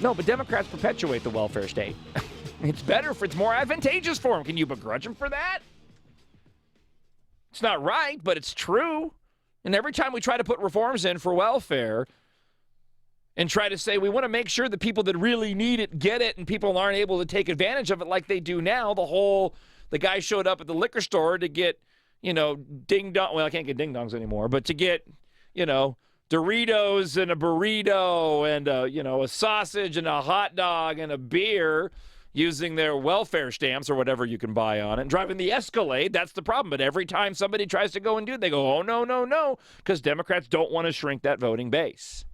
No, but Democrats perpetuate the welfare state. It's better if it's more advantageous for them. Can you begrudge them for that? It's not right, but it's true. And every time we try to put reforms in for welfare and try to say we want to make sure the people that really need it get it and people aren't able to take advantage of it like they do now, the guy showed up at the liquor store to get, ding-dong. Well, I can't get ding-dongs anymore, but to get, Doritos and a burrito and, a sausage and a hot dog and a beer using their welfare stamps or whatever you can buy on it, and driving the Escalade. That's the problem. But every time somebody tries to go and do it, they go, oh, no, no, no, because Democrats don't want to shrink that voting base.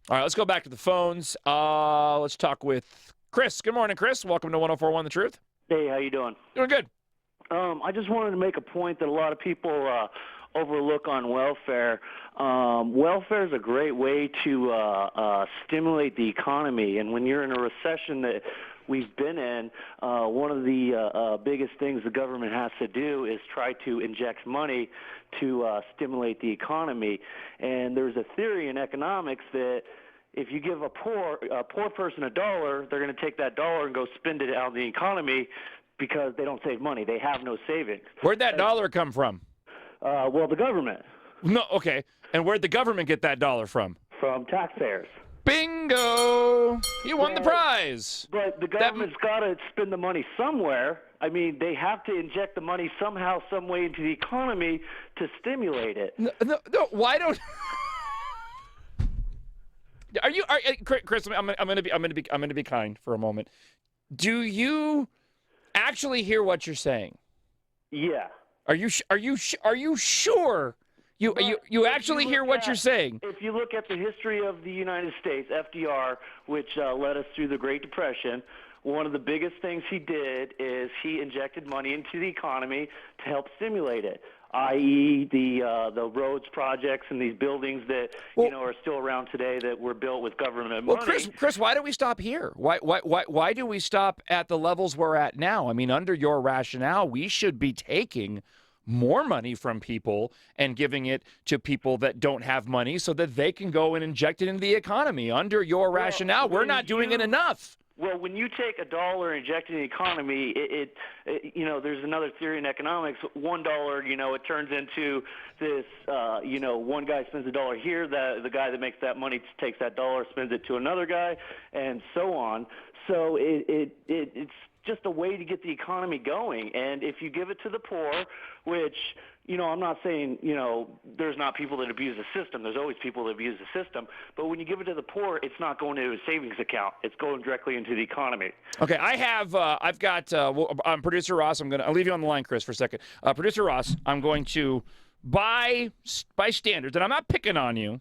All right, let's go back to the phones. Let's talk with Chris. Good morning, Chris. Welcome to 104.1 The Truth. Hey, how you doing? Doing good. I just wanted to make a point that a lot of people overlook on welfare. Welfare is a great way to stimulate the economy, and when you're in a recession that we've been in, one of the biggest things the government has to do is try to inject money to stimulate the economy. And there's a theory in economics that if you give a poor person $1, they're going to take that dollar and go spend it out in the economy because they don't save money. They have no savings. Where'd that dollar come from? Well, the government. No, okay. And where'd the government get that dollar from? From taxpayers. Bingo! You won the prize. But the government's got to spend the money somewhere. I mean, they have to inject the money somehow, some way into the economy to stimulate it. No, why don't? Chris? I'm gonna be kind for a moment. Do you actually hear what you're saying? Yeah. Are you sure? You actually hear what you're saying? If you look at the history of the United States, FDR, which led us through the Great Depression, one of the biggest things he did is he injected money into the economy to help stimulate it, i.e. the roads projects and these buildings that are still around today that were built with government money. Well, Chris, why do we stop here? Why do we stop at the levels we're at now? I mean, under your rationale, we should be taking more money from people and giving it to people that don't have money so that they can go and inject it into the economy. Under your rationale, we're not doing it enough. Well, when you take $1 and inject it in the economy, it there's another theory in economics. $1, it turns into this. One guy spends $1 here. The guy that makes that money takes that dollar, spends it to another guy, and so on. So it's just a way to get the economy going. And if you give it to the poor, which, I'm not saying, there's not people that abuse the system. There's always people that abuse the system. But when you give it to the poor, it's not going to a savings account. It's going directly into the economy. Okay, I've got Producer Ross. I'll leave you on the line, Chris, for a second. Producer Ross, I'm going to, by standards, and I'm not picking on you.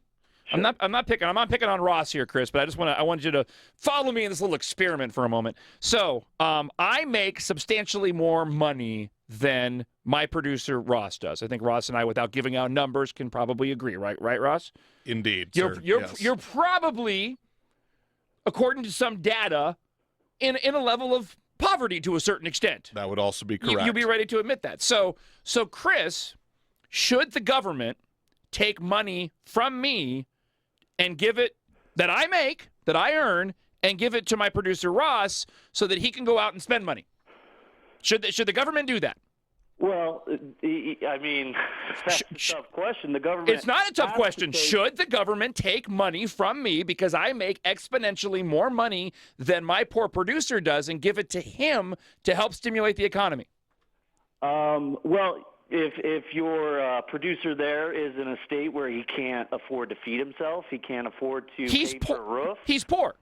Sure. I'm not picking on Ross here, Chris, but I want you to follow me in this little experiment for a moment. So, I make substantially more money than my producer Ross does. I think Ross and I, without giving out numbers, can probably agree, right, Ross? Indeed, You're probably, according to some data, in a level of poverty to a certain extent. That would also be correct. You'd be ready to admit that. So Chris, should the government take money from me and give it that I make, that I earn, and give it to my producer Ross so that he can go out and spend money? Should the government do that? Well, I mean, that's a tough question. The government. It's not a tough question. Should the government take money from me because I make exponentially more money than my poor producer does and give it to him to help stimulate the economy? Well, if your producer there is in a state where he can't afford to feed himself, he can't afford to pay for a roof. He's poor.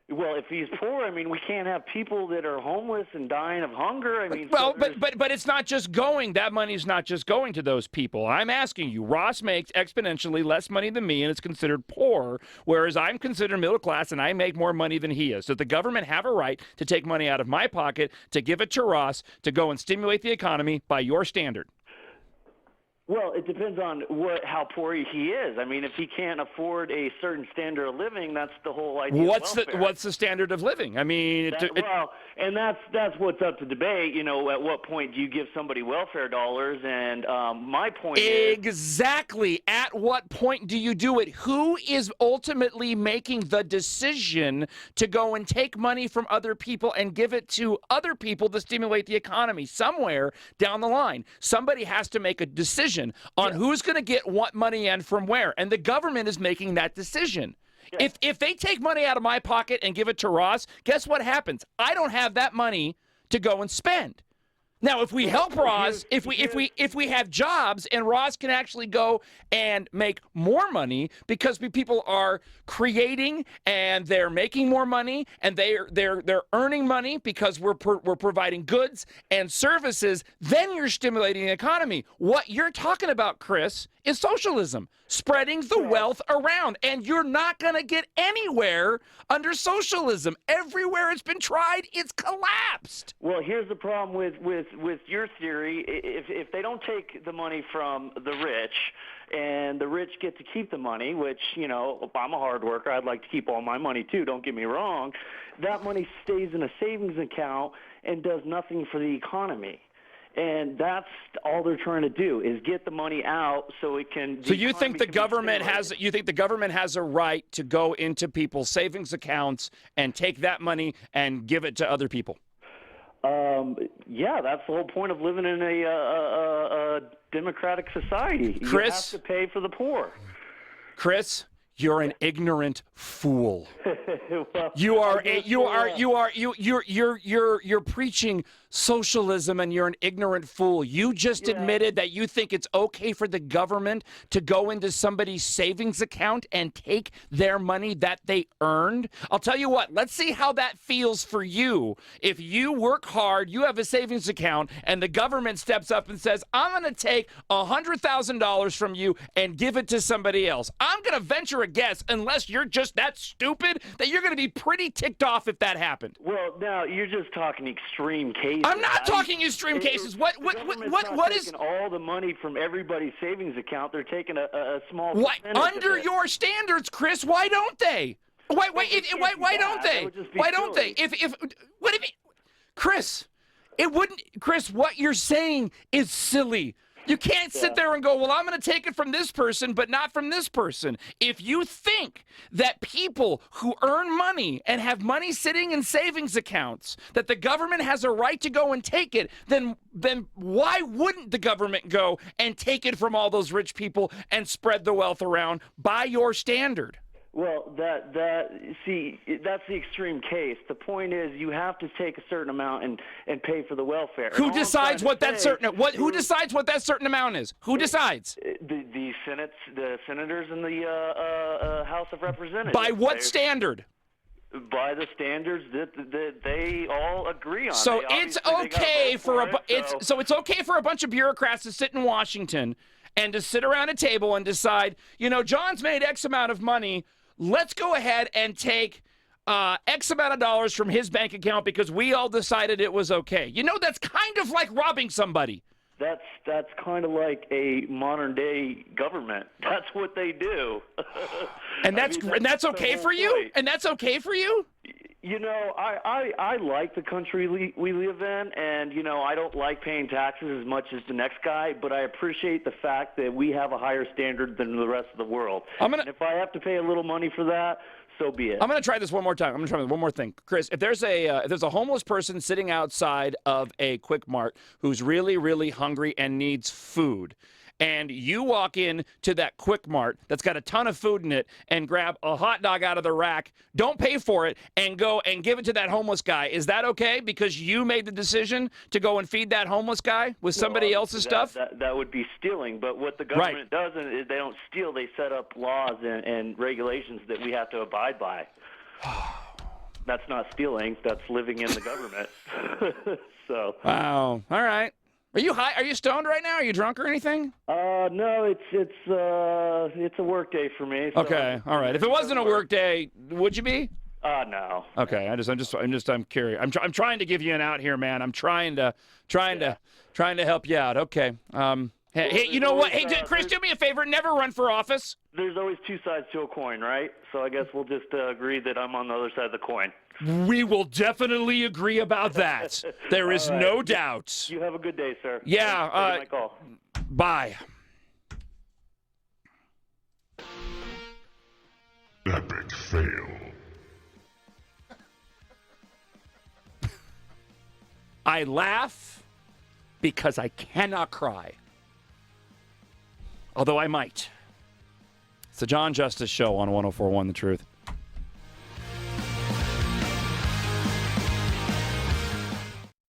Well, if he's poor, I mean, we can't have people that are homeless and dying of hunger. I mean, well, but it's not just going. That money's not just going to those people. I'm asking you. Ross makes exponentially less money than me, and it's considered poor, whereas I'm considered middle class, and I make more money than he is. Does the government have a right to take money out of my pocket to give it to Ross to go and stimulate the economy by your standard? Well, it depends on how poor he is. I mean, if he can't afford a certain standard of living, that's the whole idea of welfare. What's the standard of living? I mean, well, and that's what's up to debate. You know, at what point do you give somebody welfare dollars? And my point is exactly at what point do you do it? Who is ultimately making the decision to go and take money from other people and give it to other people to stimulate the economy? Somewhere down the line, somebody has to make a decision on who's going to get what money and from where, and the government is making that decision. Yeah. If they take money out of my pocket and give it to Ross, guess what happens? I don't have that money to go and spend. Now, if we help Ross, if we have jobs and Ross can actually go and make more money because people are creating and they're making more money and they're earning money because we're providing goods and services, then you're stimulating the economy. What you're talking about, Chris, is socialism, spreading the wealth around, and you're not going to get anywhere under socialism. Everywhere it's been tried, it's collapsed. Well, here's the problem with your theory. If they don't take the money from the rich, and the rich get to keep the money, which, you know, I'm a hard worker. I'd like to keep all my money too, don't get me wrong. That money stays in a savings account and does nothing for the economy. And that's all they're trying to do is get the money out so it can. So you think the government has a right to go into people's savings accounts and take that money and give it to other people? Yeah, that's the whole point of living in a democratic society. Chris, you have to pay for the poor. Chris, you're an ignorant fool. Well, you're preaching socialism and you're an ignorant fool. You just admitted that you think it's okay for the government to go into somebody's savings account and take their money that they earned. I'll tell you what, let's see how that feels for you. If you work hard, you have a savings account, and the government steps up and says, I'm going to take $100,000 from you and give it to somebody else. I'm going to venture a guess, unless you're just that stupid, that you're going to be pretty ticked off if that happened. Well, now you're just talking extreme cases. I'm not talking extreme cases. What is all the money from everybody's savings account? They're taking a small percentage under your standards, Chris. Why don't they? Why don't they? Why don't they? What do you mean, Chris? It wouldn't. Chris, what you're saying is silly. You can't sit there and go, well, I'm going to take it from this person, but not from this person. If you think that people who earn money and have money sitting in savings accounts, that the government has a right to go and take it, then why wouldn't the government go and take it from all those rich people and spread the wealth around by your standard? Well, that's the extreme case. The point is, you have to take a certain amount and pay for the welfare. Who decides what that certain amount is? Who decides? The senators and the House of Representatives. By what standard? By the standards that they all agree on. So it's okay it's okay for a bunch of bureaucrats to sit in Washington and to sit around a table and decide, you know, John's made X amount of money. Let's go ahead and take X amount of dollars from his bank account because we all decided it was okay. You know, that's kind of like robbing somebody. That's kind of like a modern day government. That's what they do. And that's okay for you? And that's okay for you? You know, I like the country we live in, and, you know, I don't like paying taxes as much as the next guy, but I appreciate the fact that we have a higher standard than the rest of the world. And if I have to pay a little money for that, so be it. I'm going to try this one more time. I'm going to try one more thing. Chris, if there's a homeless person sitting outside of a Quick Mart who's really, really hungry and needs food, and you walk in to that Quick Mart that's got a ton of food in it and grab a hot dog out of the rack, don't pay for it, and go and give it to that homeless guy, is that okay because you made the decision to go and feed that homeless guy with somebody else's stuff? That would be stealing, but what the government does is they don't steal, they set up laws and regulations that we have to abide by. That's not stealing, that's living in the government. So. Wow. All right. Are you high? Are you stoned right now? Are you drunk or anything? No, it's a work day for me. So okay, all right. If it wasn't a work day, would you be? No. Okay, I'm curious. I'm trying to give you an out here, man. I'm trying to help you out. Okay. Hey, you know what? Hey, Chris, do me a favor. Never run for office. There's always two sides to a coin, right? So I guess we'll just agree that I'm on the other side of the coin. We will definitely agree about that. There is no doubt. You have a good day, sir. Yeah. Thanks for taking my call. Bye. Epic fail. I laugh because I cannot cry. Although I might. It's the John Justice Show on 104.1 The Truth.